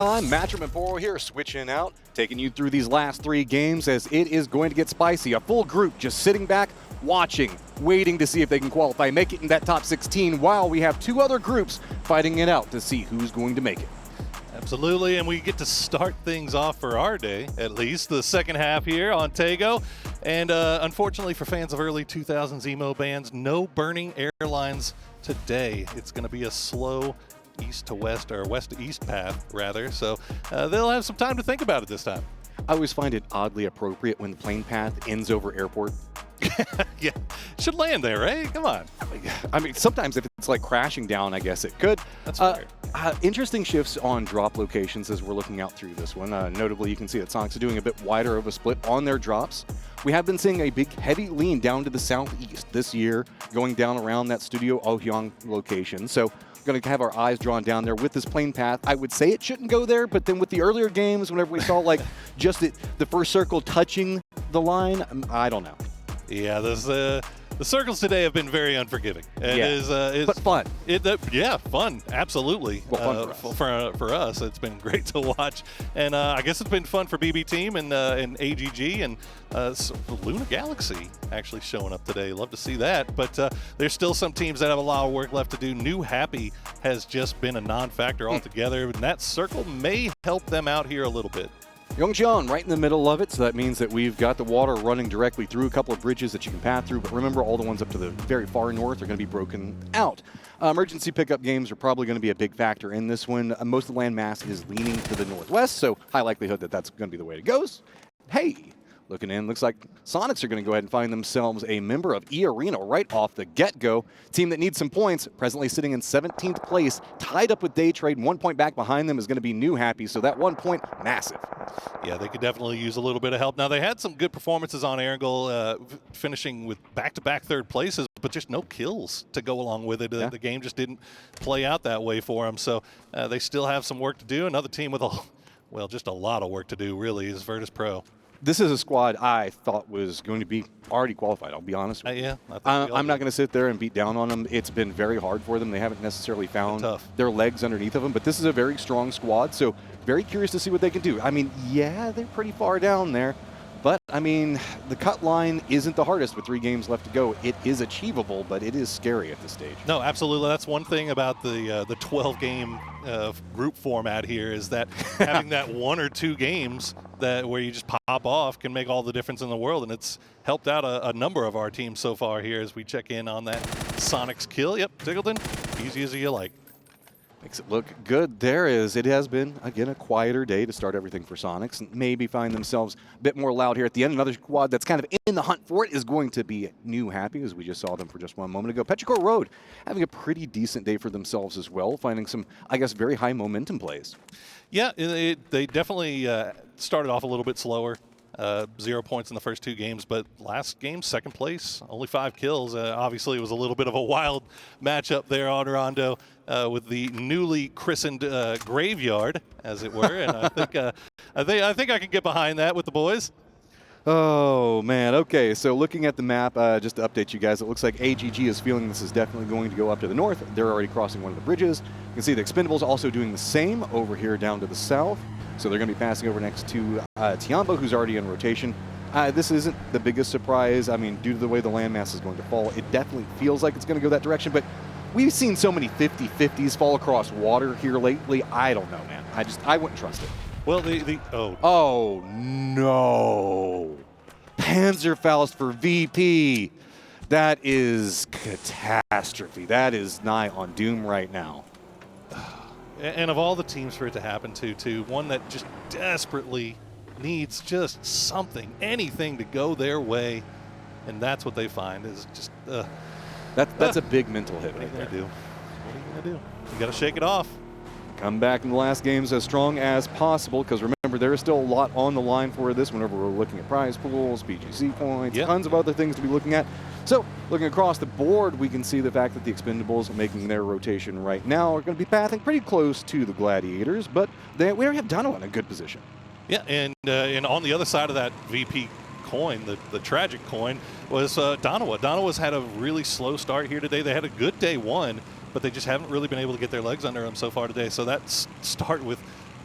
Matchroom and Poro here, switching out, taking you through these last three games as it is going to get spicy. A full group just sitting back, watching, waiting to see if they can qualify, make it in that top 16, while we have two other groups fighting it out to see who's going to make it. Absolutely, and we get to start things off for our day, at least, the second half here on Tego. And unfortunately for fans of early 2000s emo bands, no burning airlines today. It's going to be a slow east to west, or west to east path, rather. So they'll have some time to think about it this time. I always find it oddly appropriate when the plane path ends over airport. Yeah, should land there, right? Come on. I mean, sometimes if it's like crashing down, I guess it could. That's fair. Interesting shifts on drop locations as we're looking out through this one. Notably, you can see that Sonic's doing a bit wider of a split on their drops. We have been seeing a big, heavy lean down to the southeast this year, going down around that Studio Ohyang location. So we're going to have our eyes drawn down there with this plane path. I would say it shouldn't go there, but then with the earlier games, whenever we saw like just the first circle touching the line, I don't know. Yeah, the circles today have been very unforgiving. But fun. Yeah, fun, absolutely. Well, fun for us, it's been great to watch, and I guess it's been fun for BB Team and AGG and so Luna Galaxy actually showing up today. Love to see that, but there's still some teams that have a lot of work left to do. New Happy has just been a non-factor altogether, and that circle may help them out here a little bit. Yongcheon right in the middle of it, so that means that we've got the water running directly through a couple of bridges that you can pass through, but remember, all the ones up to the very far north are going to be broken out. Emergency pickup games are probably going to be a big factor in this one. Most of the land mass is leaning to the northwest, so high likelihood that that's going to be the way it goes. Hey, looking in, looks like Sonics are going to go ahead and find themselves a member of E-Arena right off the get-go. Team that needs some points, presently sitting in 17th place, tied up with Day Trade. 1 point back behind them is going to be New Happy, so that 1 point, massive. Yeah, they could definitely use a little bit of help. Now, they had some good performances on Erangel, finishing with back-to-back third places, but just no kills to go along with it. The game just didn't play out that way for them, so they still have some work to do. Another team with, just a lot of work to do, really, is Virtus Pro. This is a squad I thought was going to be already qualified, I'll be honest with you. Yeah, I'm not going to sit there and beat down on them. It's been very hard for them. They haven't necessarily found their legs underneath of them, but this is a very strong squad, so very curious to see what they can do. I mean, yeah, they're pretty far down there, but, I mean, the cut line isn't the hardest with 3 games left to go. It is achievable, but it is scary at this stage. No, absolutely. That's one thing about the 12-game group format here is that having that 1 or 2 games where you just pop off can make all the difference in the world, and it's helped out a number of our teams so far here as we check in on that Sonics kill. Yep, Tiggleton, easy as you like. Makes it look good. It has been, again, a quieter day to start everything for Sonics, and maybe find themselves a bit more loud here at the end. Another squad that's kind of in the hunt for it is going to be New Happy, as we just saw them for just 1 moment ago. Petrichor Road having a pretty decent day for themselves as well, finding some, I guess, very high momentum plays. Yeah, they definitely started off a little bit slower. 0 points in the first 2 games, but last game, 2nd place, only 5 kills. Obviously, it was a little bit of a wild matchup there on Rondo with the newly christened graveyard, as it were. And I think I can get behind that with the boys. Oh, man. Okay, so looking at the map, just to update you guys, it looks like AGG is feeling this is definitely going to go up to the north. They're already crossing one of the bridges. You can see the Expendables also doing the same over here down to the south. So they're going to be passing over next to Tiambo, who's already in rotation. This isn't the biggest surprise. I mean, due to the way the landmass is going to fall, it definitely feels like it's going to go that direction. But we've seen so many 50-50s fall across water here lately. I don't know, man. I wouldn't trust it. Well, Oh, no. Panzerfaust for VP. That is catastrophe. That is nigh on doom right now. And of all the teams for it to happen to, one that just desperately needs just something, anything to go their way, and that's what they find is just. That's a big mental hit right there. What are you gonna do? You got to shake it off. Come back in the last games as strong as possible, because remember, there is still a lot on the line for this whenever we're looking at prize pools, PGC points, tons of other things to be looking at. So looking across the board, we can see the fact that the Expendables making their rotation right now are going to be pathing pretty close to the Gladiators, but we already have Dano in a good position. Yeah, and on the other side of that VP coin, the tragic coin, was Donawa. Donawa's had a really slow start here today. They had a good day 1, but they just haven't really been able to get their legs under them so far today. So that start with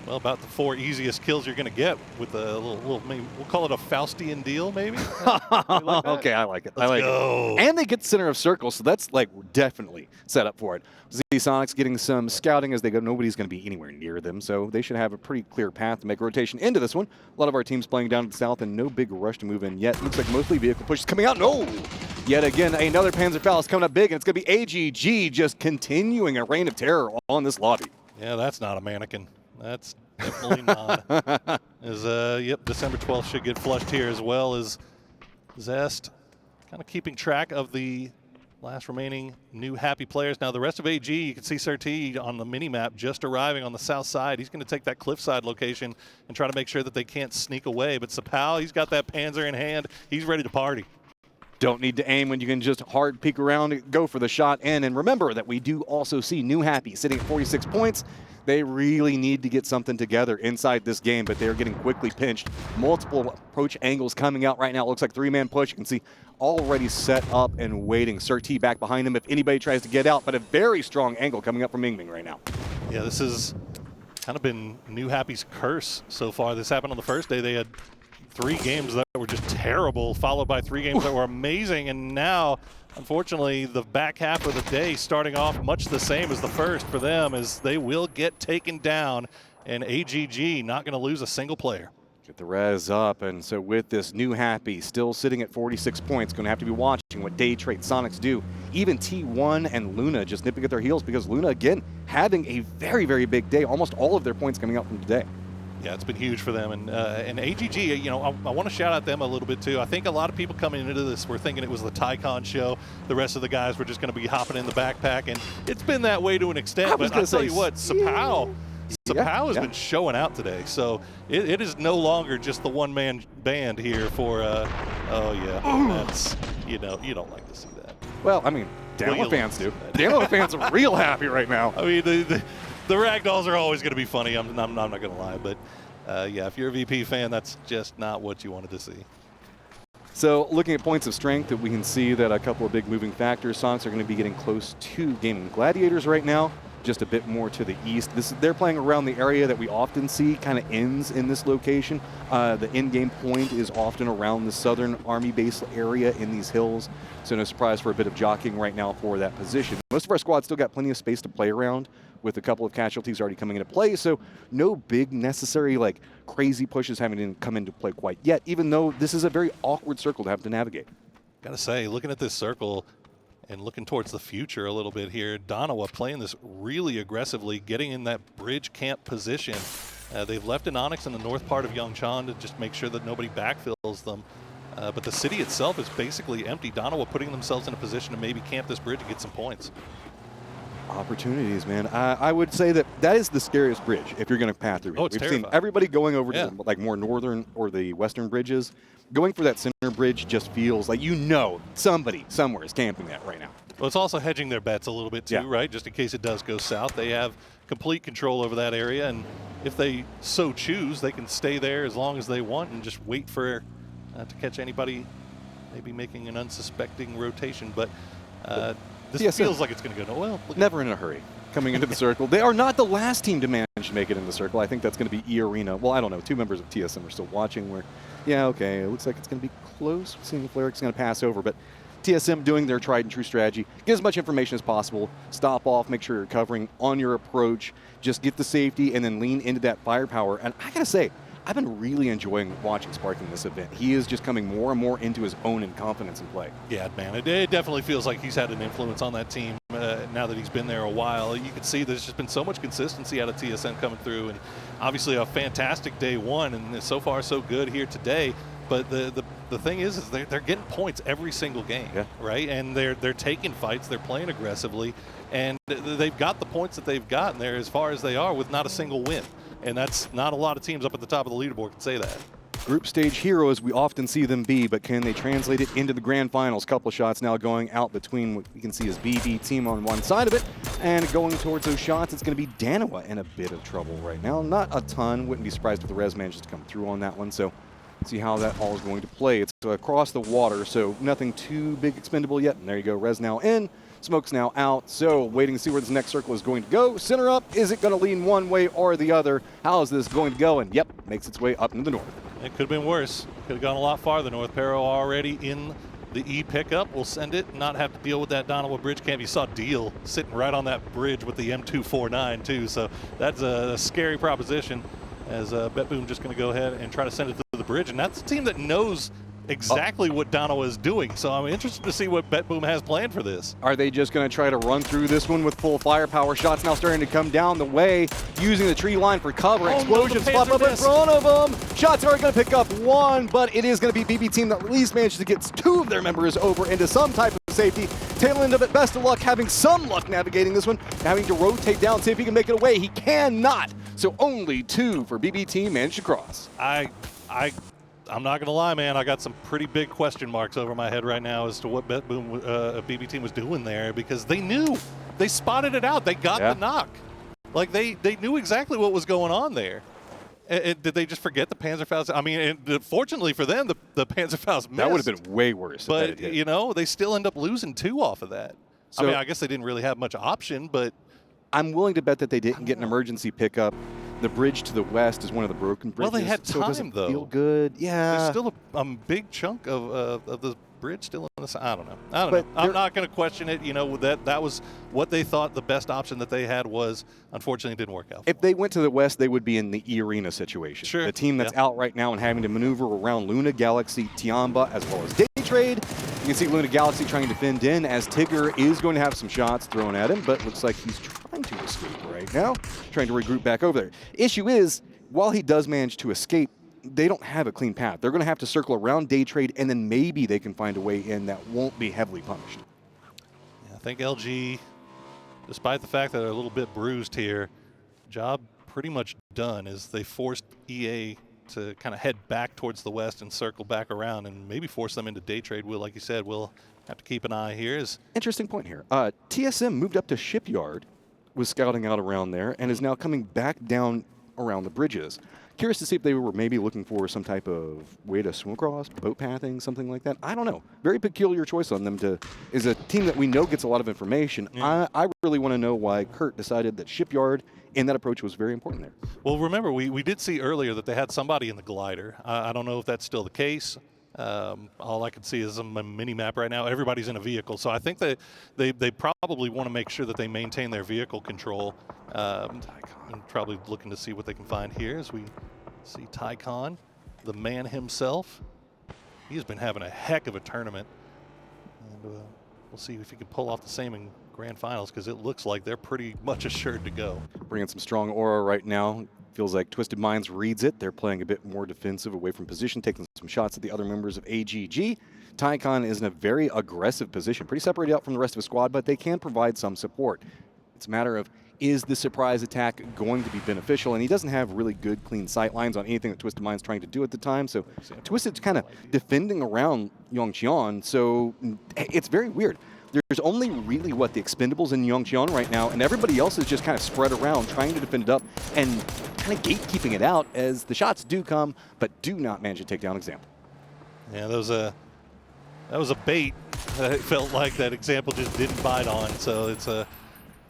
Well, about the 4 easiest kills you're going to get with a little maybe we'll call it a Faustian deal, maybe. Like Okay, I like it. Let's I like go. it. And they get center of circle, so that's like definitely set up for it. Z Sonic's getting some scouting as they go. Nobody's going to be anywhere near them, so they should have a pretty clear path to make a rotation into this one. A lot of our teams playing down to the south, and no big rush to move in yet. Looks like mostly vehicle pushes coming out. No! Yet again, another Panzerfaust coming up big, and it's going to be AGG just continuing a reign of terror on this lobby. Yeah, that's not a mannequin. That's definitely not. Yep, December 12th should get flushed here, as well as Zest kind of keeping track of the last remaining new happy players. Now the rest of AG, you can see Surti on the mini-map just arriving on the south side. He's going to take that cliffside location and try to make sure that they can't sneak away. But Sapao, he's got that Panzer in hand. He's ready to party. Don't need to aim when you can just hard peek around, go for the shot in. And remember that we do also see New Happy sitting at 46 points. They really need to get something together inside this game, but they're getting quickly pinched. Multiple approach angles coming out right now. It looks like 3-man push. You can see already set up and waiting. Surti back behind him if anybody tries to get out, but a very strong angle coming up from Mingming right now. Yeah, this has kind of been New Happy's curse so far. This happened on the first day. They had 3 games that were just terrible, followed by 3 games that were amazing, and now, unfortunately, the back half of the day starting off much the same as the first for them, as they will get taken down, and AGG not going to lose a single player. Get the res up, and so with this New Happy still sitting at 46 points, going to have to be watching what Day Trade Sonics do. Even T1 and Luna just nipping at their heels, because Luna, again, having a very, very big day. Almost all of their points coming out from today. Yeah, it's been huge for them. And AGG, you know, I want to shout out them a little bit too. I think a lot of people coming into this were thinking it was the Tycon show. The rest of the guys were just going to be hopping in the backpack, and it's been that way to an extent. But I'll tell you what, Sapao has been showing out today. So it is no longer just the one-man band here for, oh yeah, that's, you know, you don't like to see that. Well, I mean, Damo fans do. Damo fans are real happy right now. I mean, the ragdolls are always going to be funny. I'm not going to lie, but yeah, if you're a VP fan, that's just not what you wanted to see. So looking at points of strength, we can see that a couple of big moving factors. Sonics are going to be getting close to Gaming Gladiators right now, just a bit more to the east. They're playing around the area that we often see kind of ends in this location. The in-game point is often around the southern army base area in these hills, so no surprise for a bit of jockeying right now for that position. Most of our squads still got plenty of space to play around, with a couple of casualties already coming into play, so no big necessary like crazy pushes having come into play quite yet, even though this is a very awkward circle to have to navigate. Gotta say, looking at this circle and looking towards the future a little bit here, Donawa playing this really aggressively, getting in that bridge camp position. They've left an Onyx in the north part of Yongchan to just make sure that nobody backfills them. But the city itself is basically empty. Donawa putting themselves in a position to maybe camp this bridge and get some points. Opportunities, man. I would say that is the scariest bridge if you're going to path through it. Oh, it's We've terrifying. seen everybody going over to the, like more northern or the western bridges. Going for that center bridge just feels like somebody somewhere is camping that right now. Well, it's also hedging their bets a little bit too, right? Just in case it does go south, they have complete control over that area, and if they so choose, they can stay there as long as they want and just wait for to catch anybody maybe making an unsuspecting rotation. But this feels like it's going to go well. Never in a hurry coming into the circle. They are not the last team to manage to make it in the circle. I think that's going to be E-Arena. Well, I don't know. 2 members of TSM are still watching where, yeah, okay, it looks like it's going to be close. Seeing if Flaric's going to pass over, but TSM doing their tried and true strategy. Get as much information as possible. Stop off, make sure you're covering on your approach. Just get the safety and then lean into that firepower. And I got to say, I've been really enjoying watching Spark in this event. He is just coming more and more into his own and confidence in play. Yeah, man, it definitely feels like he's had an influence on that team now that he's been there a while. You can see there's just been so much consistency out of TSM coming through, and obviously a fantastic day one, and so far so good here today. But the thing is they're getting points every single game, right? And they're taking fights, they're playing aggressively, and they've got the points that they've gotten there as far as they are with not a single win. And that's not a lot of teams up at the top of the leaderboard can say that. Group stage heroes, we often see them be, but can they translate it into the grand finals? Couple of shots now going out between what we can see as BB team on one side of it, and going towards those shots, it's going to be Danawa in a bit of trouble right now. Not a ton, wouldn't be surprised if the res manages to come through on that one, so see how that all is going to play. It's across the water, so nothing too big expendable yet, and there you go, res now in. Smoke's now out, so waiting to see where this next circle is going to go. Center up, is it going to lean one way or the other? How is this going to go? And yep, makes its way up into the north. It could have been worse. Could have gone a lot farther north. Pero already in the E pickup. We'll send it, not have to deal with that Donald bridge camp. You saw Deal sitting right on that bridge with the M249 too, so that's a scary proposition as BetBoom just going to go ahead and try to send it to the bridge. And that's a team that knows exactly what Donowa is doing. So I'm interested to see what BetBoom has planned for this. Are they just going to try to run through this one with full firepower? Shots now starting to come down the way, using the tree line for cover. Explosions pop up in front of them. Shots are going to pick up one, but it is going to be BB team that at least manages to get two of their members over into some type of safety. Tail end of it, best of luck, having some luck navigating this one, having to rotate down, see if he can make it away. He cannot. So only two for BB team managed to cross. I'm not going to lie, man. I got some pretty big question marks over my head right now as to what BetBoom BB team was doing there, because they knew. They spotted it out. They got the knock. Like, they knew exactly what was going on there. Did they just forget the Panzerfaust? I mean, fortunately for them, the Panzerfaust missed. That would have been way worse. But, you know, they still end up losing two off of that. So, I mean, I guess they didn't really have much option, but I'm willing to bet that they didn't get an emergency pickup. The bridge to the west is one of the broken bridges. Well, they had time, so it doesn't though. feel good. Yeah. There's still a big chunk of the bridge still on the side. I don't know. I'm not going to question it. You know, that was what they thought the best option that they had was. Unfortunately, it didn't work out. If they went to the west, they would be in the E-Arena situation. Sure. The team that's out right now and having to maneuver around Luna, Galaxy, Tiamba, as well as Day Trade. You can see Luna Galaxy trying to defend in as Tigger is going to have some shots thrown at him, but looks like he's trying to escape right now, trying to regroup back over there. Issue is, while he does manage to escape, they don't have a clean path. They're going to have to circle around Day Trade, and then maybe they can find a way in that won't be heavily punished. Yeah, I think LG, despite the fact that they're a little bit bruised here, job pretty much done as they forced EA to kind of head back towards the west and circle back around and maybe force them into Day Trade. Like you said, we'll have to keep an eye here. Interesting point here. TSM moved up to Shipyard, was scouting out around there, and is now coming back down around the bridges. Curious to see if they were maybe looking for some type of way to swim across, boat pathing, something like that. I don't know. Very peculiar choice on them to, is a team that we know gets a lot of information. Yeah. I really want to know why Kurt decided that Shipyard and that approach was very important there. Well, remember, we did see earlier that they had somebody in the glider. I don't know if that's still the case. All I can see is a mini-map right now. Everybody's in a vehicle, so I think that they probably want to make sure that they maintain their vehicle control. And probably looking to see what they can find here as we see Tycon, the man himself. He's been having a heck of a tournament. And we'll see if he can pull off the same in grand finals, because it looks like they're pretty much assured to go. Bringing some strong aura right now. Feels like Twisted Minds reads it. They're playing a bit more defensive, away from position, taking some shots at the other members of AGG. Tycon is in a very aggressive position, pretty separated out from the rest of his squad, but they can provide some support. It's a matter of, is the surprise attack going to be beneficial? And he doesn't have really good, clean sight lines on anything that Twisted Mind's trying to do at the time. So Twisted's kind of defending around Yongqian. So it's very weird. There's only really, the Expendables in Yongqian right now, and everybody else is just kind of spread around, trying to defend it up and kind of gatekeeping it out as the shots do come, but do not manage to take down Example. Yeah, that was a bait. It felt like that Example just didn't bite on. So it's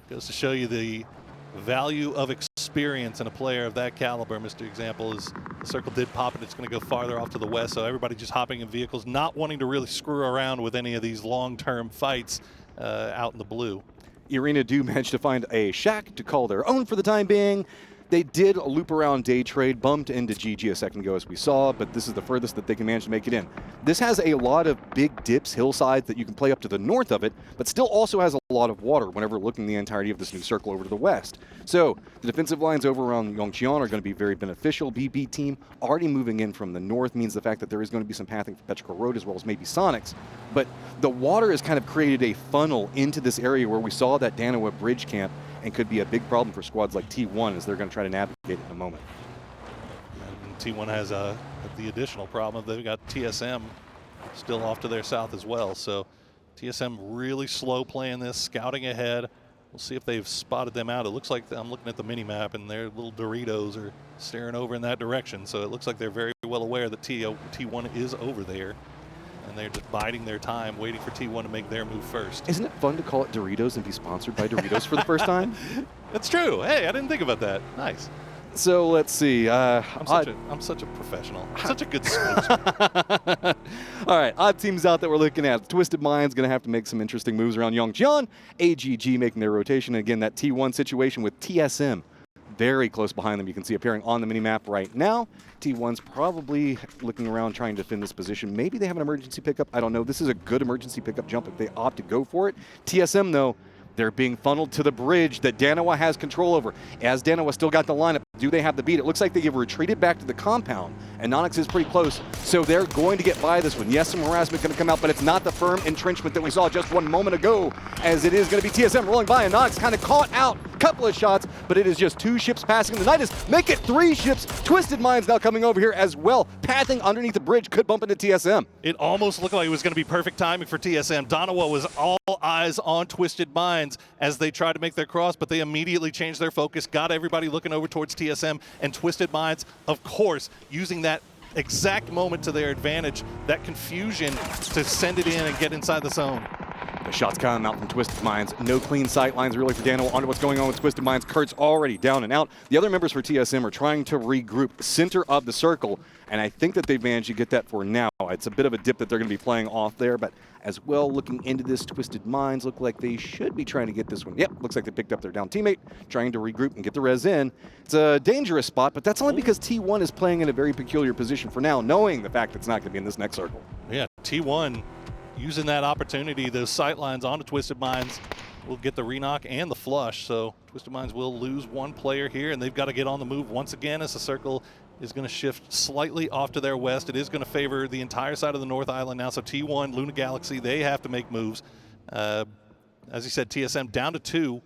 goes to show you the value of experience in a player of that caliber. Mr. Example, is the circle did pop, and it's going to go farther off to the west, so everybody just hopping in vehicles, not wanting to really screw around with any of these long-term fights out in the blue. Arena do manage to find a shack to call their own for the time being. They did loop around Day Trade, bumped into GG a second ago as we saw, but this is the furthest that they can manage to make it in. This has a lot of big dips, hillsides that you can play up to the north of it, but still also has a lot of water whenever looking the entirety of this new circle over to the west. So the defensive lines over around Yongqian are going to be very beneficial. BB team already moving in from the north means the fact that there is going to be some pathing for Petrichor Road as well as maybe Sonics. But the water has kind of created a funnel into this area where we saw that Danawa bridge camp, and could be a big problem for squads like T1 as they're going to try to navigate it in a moment. And T1 has the additional problem. They've got TSM still off to their south as well. So TSM really slow playing this, scouting ahead. We'll see if they've spotted them out. It looks like, I'm looking at the mini-map, and their little Doritos are staring over in that direction. So it looks like they're very well aware that T1 is over there. and they're just biding their time, waiting for T1 to make their move first. Isn't it fun to call it Doritos and be sponsored by Doritos for the first time? That's true. Hey, I didn't think about that. Nice. So let's see. I'm such a professional. I'm such a good spokesman. All right, odd teams out that we're looking at. Twisted Mind's going to have to make some interesting moves around Yongjian. AGG making their rotation. Again, that T1 situation with TSM very close behind them. You can see appearing on the minimap right now. T1's probably looking around trying to defend this position. Maybe they have an emergency pickup. I don't know. This is a good emergency pickup jump if they opt to go for it. TSM, though, they're being funneled to the bridge that Danawa has control over. As Danawa still got the lineup, do they have the beat? It looks like they have retreated back to the compound, and Nonyx is pretty close, so they're going to get by this one. Yes, some harassment going to come out, but it's not the firm entrenchment that we saw just 1 moment ago, as it is going to be TSM rolling by, and Nonyx kind of caught out a couple of shots, but it is just 2 ships passing. The Nidus make it 3 ships. Twisted Minds now coming over here as well, pathing underneath the bridge, could bump into TSM. It almost looked like it was going to be perfect timing for TSM. Danawa was all eyes on Twisted Minds as they tried to make their cross, but they immediately changed their focus, got everybody looking over towards TSM, and Twisted Minds, of course, using that exact moment to their advantage, that confusion to send it in and get inside the zone. The shots coming out from Twisted Minds. No clean sight lines really for Daniel on what's going on with Twisted Minds. Kurt's already down and out. The other members for TSM are trying to regroup center of the circle, and I think that they've managed to get that for now. It's a bit of a dip that they're going to be playing off there, but as well, looking into this, Twisted Minds look like they should be trying to get this one. Yep, looks like they picked up their down teammate, trying to regroup and get the res in. It's a dangerous spot, but that's only because T1 is playing in a very peculiar position for now, knowing the fact that it's not going to be in this next circle. Yeah, T1 using that opportunity, those sight lines onto Twisted Minds will get the re-knock and the flush, so Twisted Minds will lose 1 player here, and they've got to get on the move once again as the circle is going to shift slightly off to their west. It is going to favor the entire side of the North Island now, so T1, Luna Galaxy, they have to make moves. As you said, TSM down to 2.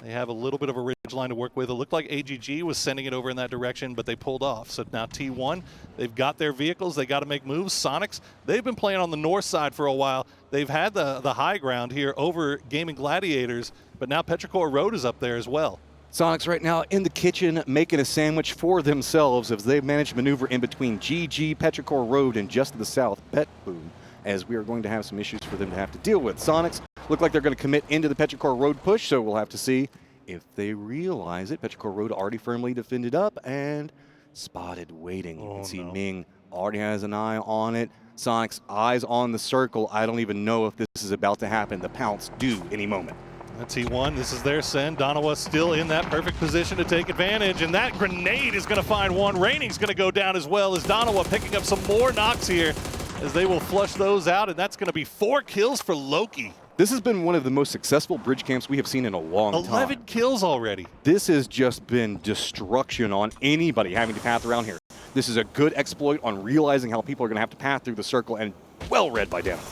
They have a little bit of a ridge line to work with. It looked like AGG was sending it over in that direction, but they pulled off. So now T1, they've got their vehicles. They got to make moves. Sonics, they've been playing on the north side for a while. They've had the high ground here over Gaming Gladiators, but now Petrichor Road is up there as well. Sonics right now in the kitchen making a sandwich for themselves as they've managed to maneuver in between GG, Petrichor Road, and just to the south, Betboom, as we are going to have some issues for them to have to deal with. Sonics look like they're going to commit into the Petrichor Road push, so we'll have to see if they realize it. Petrichor Road already firmly defended up and spotted waiting. You can see Ming already has an eye on it. Sonic's eyes on the circle. I don't even know if this is about to happen. The pounce due any moment. T1, this is their send. Danawa still in that perfect position to take advantage, and that grenade is going to find one. Raining's going to go down as well as Danawa picking up some more knocks here as they will flush those out, and that's going to be 4 kills for Loki. This has been one of the most successful bridge camps we have seen in a long time. 11 kills already. This has just been destruction on anybody having to path around here. This is a good exploit on realizing how people are going to have to path through the circle, and well read by Dana.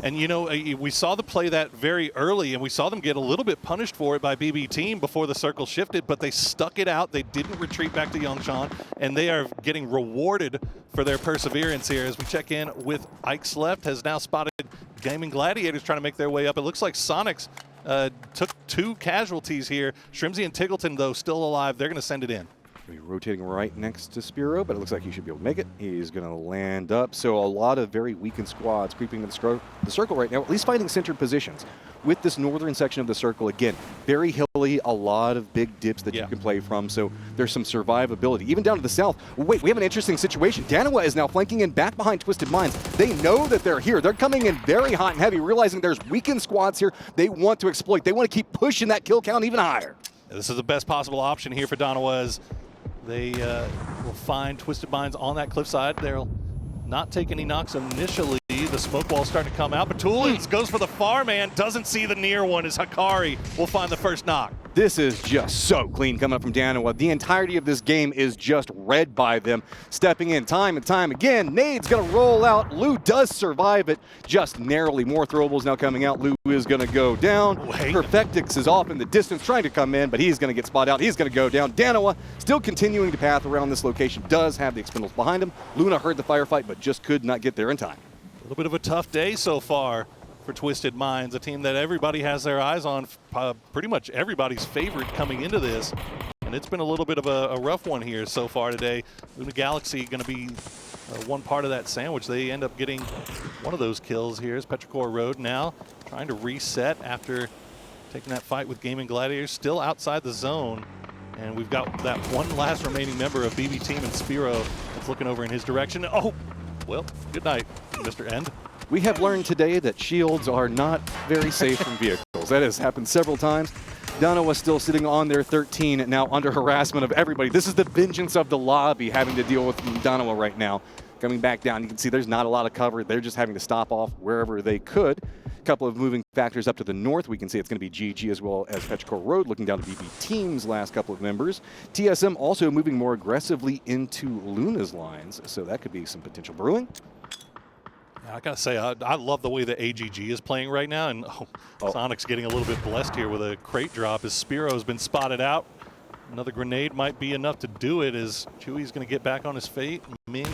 And you know, we saw them play that very early, and we saw them get a little bit punished for it by BB Team before the circle shifted, but they stuck it out. They didn't retreat back to Yongshan, and they are getting rewarded for their perseverance here. As we check in with Ike's left, has now spotted Gaming Gladiators trying to make their way up. It looks like Sonics took 2 casualties here. Shrimsy and Tiggleton, though, still alive. They're going to send it in. Rotating right next to Spiro, but it looks like he should be able to make it. He's going to land up. So a lot of very weakened squads creeping into the circle right now, at least finding centered positions. With this northern section of the circle, again, very hilly, a lot of big dips that you can play from, so there's some survivability. Even down to the south, wait, we have an interesting situation. Danawa is now flanking in back behind Twisted Minds. They know that they're here. They're coming in very hot and heavy, realizing there's weakened squads here they want to exploit. They want to keep pushing that kill count even higher. This is the best possible option here for Danawa as they will find Twisted Minds on that cliffside. They'll not take any knocks initially. The smoke wall's starting to come out, but Toolins goes for the far man, doesn't see the near one as Hakari will find the first knock. This is just so clean coming up from Danawa. The entirety of this game is just read by them. Stepping in time and time again. Nade's going to roll out. Lou does survive it, just narrowly. More throwables now coming out. Lou is going to go down. Perfectix is off in the distance trying to come in, but he's going to get spotted out. He's going to go down. Danawa still continuing to path around this location. Does have the Expendables behind him. Luna heard the firefight, but just could not get there in time. A little bit of a tough day so far for Twisted Minds, a team that everybody has their eyes on, pretty much everybody's favorite coming into this. And it's been a little bit of a rough one here so far today. Luna Galaxy going to be one part of that sandwich. They end up getting one of those kills here as Petrichor Road now trying to reset after taking that fight with Gaming Gladiators, still outside the zone. And we've got that one last remaining member of BB Team and Spiro that's looking over in his direction. Oh, well, good night, Mr. End. We have learned today that shields are not very safe from vehicles. That has happened several times. Danoa still sitting on their 13, now under harassment of everybody. This is the vengeance of the lobby having to deal with Danoa right now. Coming back down, you can see there's not a lot of cover. They're just having to stop off wherever they could. A couple of moving factors up to the north. We can see it's going to be GG as well as Petrichor Road looking down to BB Team's last couple of members. TSM also moving more aggressively into Luna's lines, so that could be some potential brewing. I gotta say, I love the way that AGG is playing right now, and Sonic's getting a little bit blessed here with a crate drop as Spiro's been spotted out. Another grenade might be enough to do it as Chewy's gonna get back on his feet. Ming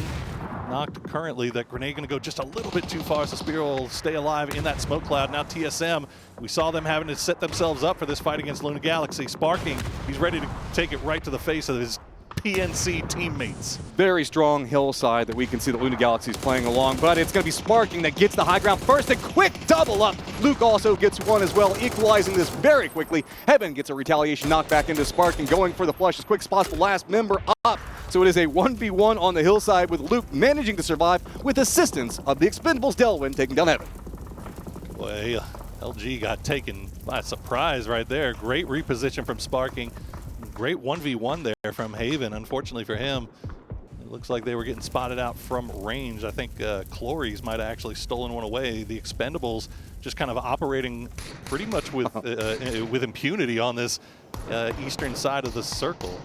knocked currently. That grenade gonna go just a little bit too far, so Spiro will stay alive in that smoke cloud. Now TSM, we saw them having to set themselves up for this fight against Luna Galaxy. Sparking, he's ready to take it right to the face of his PNC teammates. Very strong hillside that we can see that Luna Galaxy is playing along, but it's going to be Sparking that gets the high ground first. A quick double up. Luke also gets one as well, equalizing this very quickly. Heaven gets a retaliation knockback into Sparking, going for the flush as quick as possible. Last member up. So it is a 1v1 on the hillside with Luke managing to survive with assistance of the Expendables Delwyn taking down Heaven. Boy, LG got taken by surprise right there. Great reposition from Sparking. Great 1v1 there from Haven. Unfortunately for him, it looks like they were getting spotted out from range. I think Clories might have actually stolen one away. The Expendables just kind of operating pretty much with impunity on this eastern side of the circle.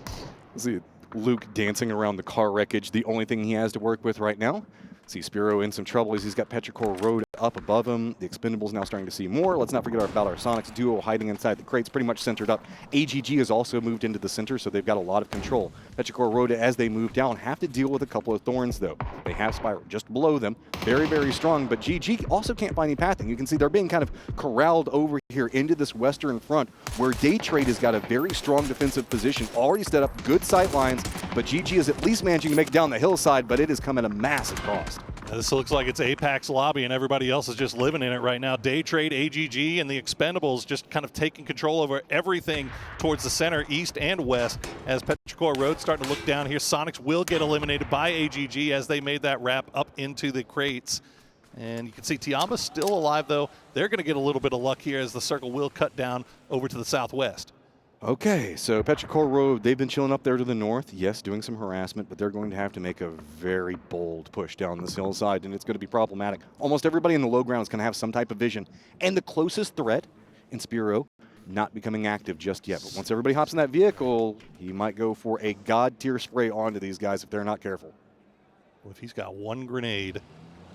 See Luke dancing around the car wreckage, the only thing he has to work with right now. See Spiro in some trouble as he's got Petrichor Road up above him. The Expendables now starting to see more. Let's not forget about our Sonics duo hiding inside the crates, pretty much centered up. AGG has also moved into the center, so they've got a lot of control. Petrichor Road, as they move down, have to deal with a couple of thorns, though. They have Spiral just below them. Very, very strong, but GG also can't find any pathing. You can see they're being kind of corralled over here into this western front, where Day Trade has got a very strong defensive position, already set up good sight lines, but GG is at least managing to make it down the hillside, but it has come at a massive cost. This looks like it's Apex lobby and everybody else is just living in it right now. Day Trade, AGG, and the Expendables just kind of taking control over everything towards the center, east and west. As Petrichor Road starting to look down here, Sonics will get eliminated by AGG as they made that wrap up into the crates. And you can see Tiamba's still alive, though. They're going to get a little bit of luck here as the circle will cut down over to the southwest. Okay, so Petrichor Road, they've been chilling up there to the north. Yes, doing some harassment, but they're going to have to make a very bold push down this hillside, and it's going to be problematic. Almost everybody in the low ground is going to have some type of vision. And the closest threat in Spiro not becoming active just yet. But once everybody hops in that vehicle, he might go for a god-tier spray onto these guys if they're not careful. Well, if he's got one grenade,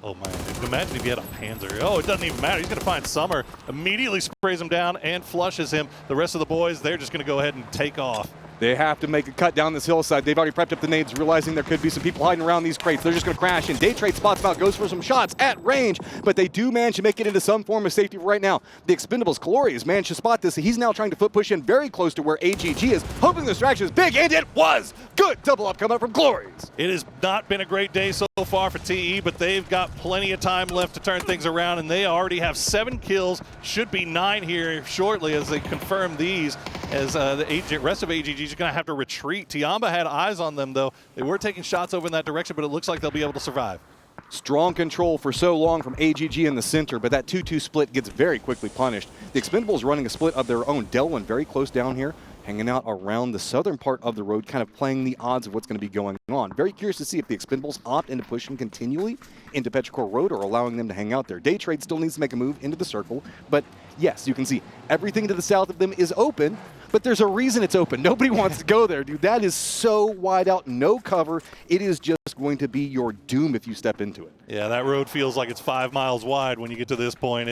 oh man, imagine if he had a Panzer. Oh, it doesn't even matter. He's going to find Summer, immediately sprays him down and flushes him. The rest of the boys, they're just going to go ahead and take off. They have to make a cut down this hillside. They've already prepped up the nades, realizing there could be some people hiding around these crates. They're just going to crash in. Day Trade spots him out, goes for some shots at range, but they do manage to make it into some form of safety right now. The Expendables, Clories, managed to spot this. He's now trying to foot push in very close to where AGG is, hoping the distraction is big, and it was! Good double up coming up from Clories. It has not been a great day so far for TE, but they've got plenty of time left to turn things around, and they already have 7 kills. Should be 9 here shortly as they confirm these, as the rest of AGG is going to have to retreat. Tiamba had eyes on them, though. They were taking shots over in that direction, but it looks like they'll be able to survive. Strong control for so long from AGG in the center, but that 2-2 split gets very quickly punished. The Expendables running a split of their own. Delwyn very close down here, hanging out around the southern part of the road, kind of playing the odds of what's going to be going on. Very curious to see if the Expendables opt into pushing continually into Petrichor Road or allowing them to hang out there. Day Trade still needs to make a move into the circle, but yes, you can see everything to the south of them is open, but there's a reason it's open. Nobody wants to go there, dude. That is so wide out, no cover. It is just going to be your doom if you step into it. Yeah, that road feels like it's 5 miles wide when you get to this point.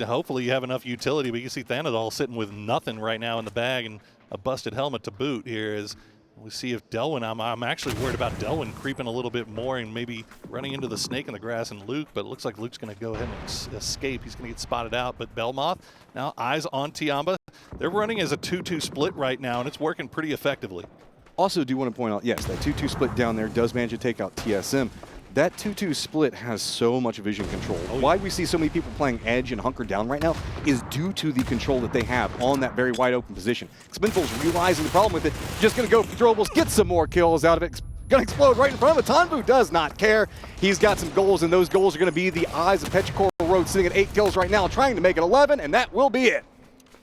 Hopefully you have enough utility, but you can see Thanadol sitting with nothing right now in the bag and a busted helmet to boot here as we see if Delwyn, I'm actually worried about Delwyn creeping a little bit more and maybe running into the snake in the grass and Luke, but it looks like Luke's going to go ahead and escape. He's going to get spotted out, but Belmoth now eyes on Tiamba. They're running as a 2-2 split right now, and it's working pretty effectively. Also, do want to point out, yes, that 2-2 split down there does manage to take out TSM. That 2-2 split has so much vision control. Why we see so many people playing Edge and Hunker Down right now is due to the control that they have on that very wide open position. Expendables realizing the problem with it, just going to go for throwables, get some more kills out of it. Going to explode right in front of it. Tanvu does not care. He's got some goals, and those goals are going to be the eyes of Petrichor Road, sitting at 8 kills right now, trying to make it 11, and that will be it.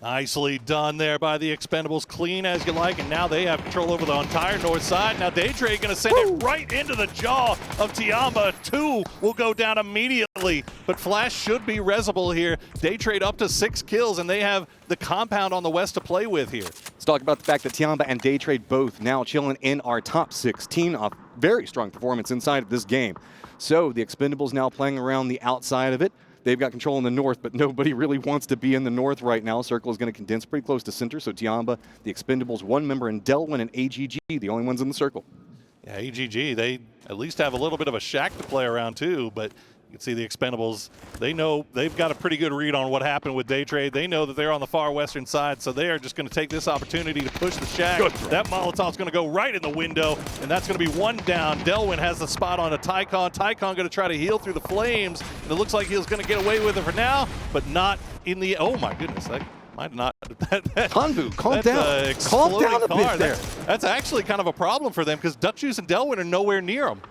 Nicely done there by the Expendables, clean as you like, and now they have control over the entire north side. Now Daytrade going to send it right into the jaw of Tiamba. 2 will go down immediately, but Flash should be resible here. Daytrade up to 6 kills, and they have the compound on the west to play with here. Let's talk about the fact that Tiamba and Daytrade both now chilling in our top 16. A very strong performance inside of this game. So the Expendables now playing around the outside of it. They've got control in the north, but nobody really wants to be in the north right now. Circle is going to condense pretty close to center, so Tiamba, the Expendables, 1 member, and Delwyn and AGG, the only ones in the circle. Yeah, AGG, they at least have a little bit of a shack to play around too, but you can see the Expendables, they know they've got a pretty good read on what happened with Daytrade. They know that they're on the far western side, so they are just going to take this opportunity to push the shack. That Molotov's going to go right in the window, and that's going to be 1 down. Delwyn has the spot on a Tycon. Tycon going to try to heal through the flames, and it looks like he's going to get away with it for now, but not in the, oh my goodness, that might not. Tanvu, calm down. Calm down a bit there. That's actually kind of a problem for them because Duck Juice and Delwyn are nowhere near them.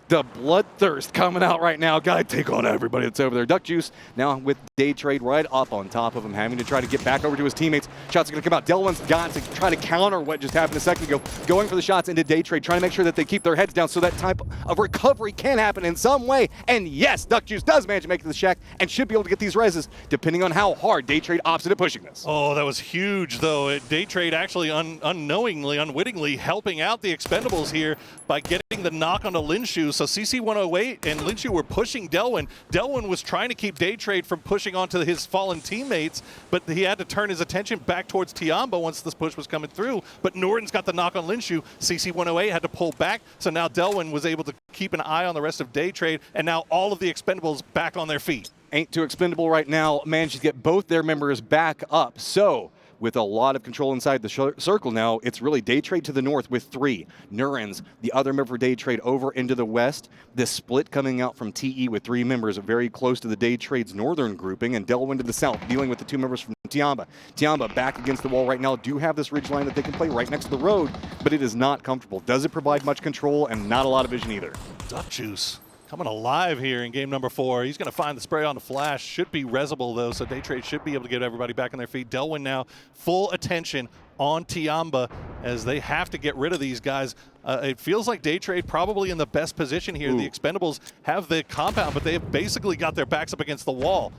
The bloodthirst coming out right now. Got to take on everybody that's over there. Duck Juice now with Daytrade right up on top of him, having to try to get back over to his teammates. Shots are going to come out. Delwyn's got to try to counter what just happened a second ago. Going for the shots into Daytrade, trying to make sure that they keep their heads down so that type of recovery can happen in some way. And yes, Duck Juice does manage to make it to the shack and should be able to get these reses, depending on how hard Daytrade opts into pushing this. Oh, that was huge, though. Daytrade actually unknowingly, unwittingly helping out the Expendables here by getting the knock onto Linshu. So CC108 and Linshu were pushing Delwyn. Delwyn was trying to keep Daytrade from pushing onto his fallen teammates, but he had to turn his attention back towards Tiamba once this push was coming through. But Norton's got the knock on Linshu. CC108 had to pull back, so now Delwyn was able to keep an eye on the rest of Daytrade, and now all of the Expendables back on their feet. Ain't too expendable right now. Managed to get both their members back up. So with a lot of control inside the circle now, it's really Daytrade to the north with 3. Nurens, the other member for Daytrade, over into the west. This split coming out from TE with 3 members very close to the Daytrade's northern grouping, and Delwyn to the south, dealing with the 2 members from Tiamba. Tiamba back against the wall right now, do have this ridge line that they can play right next to the road, but it is not comfortable. Does it provide much control, and not a lot of vision either. Duck Juice coming alive here in game number 4. He's going to find the spray on the Flash. Should be resible, though, so Daytrade should be able to get everybody back on their feet. Delwyn now full attention on Tiamba as they have to get rid of these guys. It feels like Daytrade probably in the best position here. The Expendables have the compound, but they have basically got their backs up against the wall.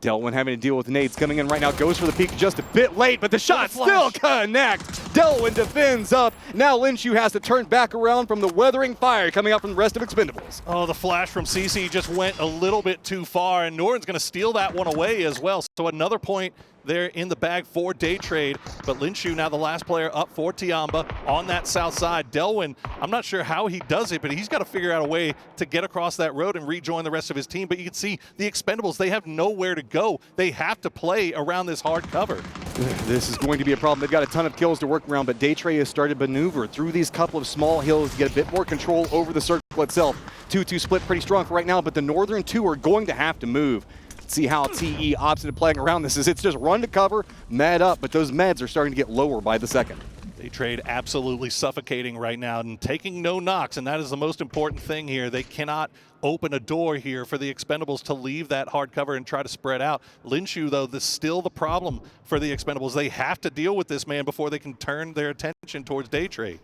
Delwyn having to deal with nades coming in right now. Goes for the peak just a bit late, but the shot still connect. Delwyn defends up. Now Linshu has to turn back around from the weathering fire coming out from the rest of Expendables. Oh, the flash from CC just went a little bit too far, and Norton's going to steal that one away as well. So another point there in the bag for Daytrade, but Linshu now the last player up for Tiamba on that south side. Delwyn, I'm not sure how he does it, but he's got to figure out a way to get across that road and rejoin the rest of his team. But you can see the Expendables, they have nowhere to go. They have to play around this hard cover. This is going to be a problem. They've got a ton of kills to work around, but Daytrade has started to maneuver through these couple of small hills to get a bit more control over the circle itself. 2-2 split pretty strong for right now, but the northern 2 are going to have to move. See how TE opts into playing around this. It's just run to cover, med up, but those meds are starting to get lower by the second. Daytrade absolutely suffocating right now and taking no knocks, and that is the most important thing here. They cannot open a door here for the Expendables to leave that hard cover and try to spread out. Linshu, though, this is still the problem for the Expendables. They have to deal with this man before they can turn their attention towards Daytrade.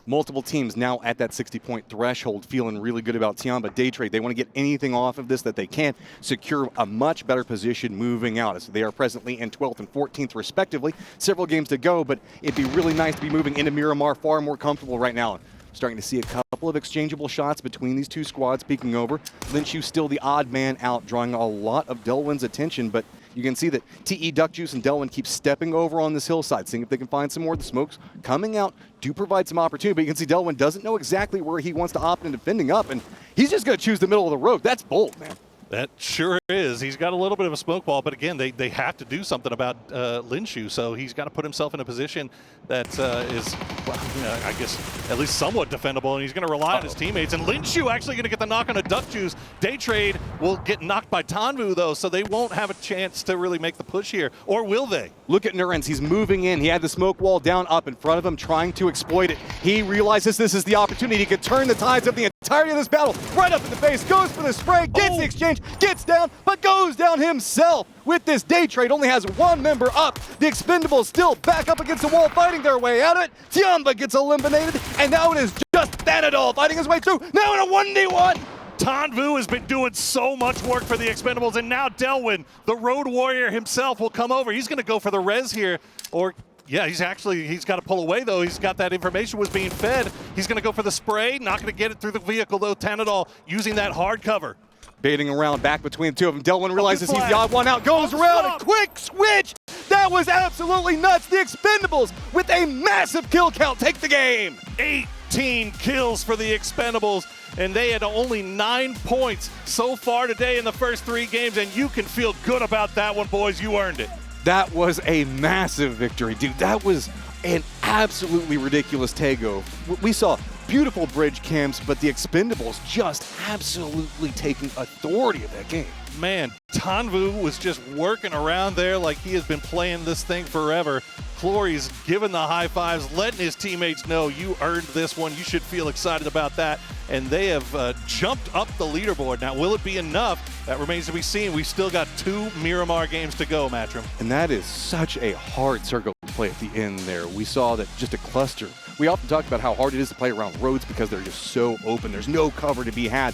Multiple teams now at that 60-point threshold, feeling really good about Tiamba. Daytrade, they want to get anything off of this that they can, secure a much better position moving out, as they are presently in 12th and 14th respectively. Several games to go, but it'd be really nice to be moving into Miramar far more comfortable right now. Starting to see a couple of exchangeable shots between these 2 squads peeking over. Linshu still the odd man out, drawing a lot of Delwyn's attention, but you can see that TE, Duck Juice, and Delwyn keep stepping over on this hillside, seeing if they can find some more. The smokes coming out do provide some opportunity, but you can see Delwyn doesn't know exactly where he wants to opt in defending up, and he's just going to choose the middle of the road. That's bold, man. That sure is. He's got a little bit of a smoke wall, but again, they have to do something about Linshu, so he's got to put himself in a position that is, well, you know, I guess at least somewhat defendable, and he's going to rely on his teammates. And Linshu actually going to get the knock on a Duck Juice. Day Trade will get knocked by Tanvu, though, so they won't have a chance to really make the push here, or will they? Look at Nurens. He's moving in. He had the smoke wall down up in front of him, trying to exploit it. He realizes this is the opportunity. He could turn the tides of the entirety of this battle right up in the face, goes for the spray, gets the exchange, gets down, but goes down himself. With this Day Trade, only has one member up. The Expendables still back up against the wall, fighting their way out of it. Tiamba gets eliminated, and now it is just Thanadol fighting his way through, now in a 1v1. Tanvu has been doing so much work for the Expendables, and now Delwyn, the Road Warrior himself, will come over. He's going to go for the res here, or yeah, he's got to pull away, though. He's got that information was being fed. He's going to go for the spray, not going to get it through the vehicle, though. Thanadol using that hard cover. Baiting around back between the two of them. Delwyn realizes he's the odd one out, goes around, a quick switch. That was absolutely nuts. The Expendables, with a massive kill count, take the game. 18 kills for the Expendables, and they had only 9 points so far today in the first 3 games, and you can feel good about that one, boys. You earned it. That was a massive victory, dude. That was an absolutely ridiculous takeover. We saw beautiful bridge camps, but the Expendables just absolutely taking authority of that game. Man, Tanvu was just working around there like he has been playing this thing forever. Clory's giving the high fives, letting his teammates know you earned this one. You should feel excited about that. And they have jumped up the leaderboard. Now, will it be enough? That remains to be seen. We still got 2 Miramar games to go, Matrim. And that is such a hard circle to play at the end there. We saw that just a cluster. We often talk about how hard it is to play around roads because they're just so open. There's no cover to be had.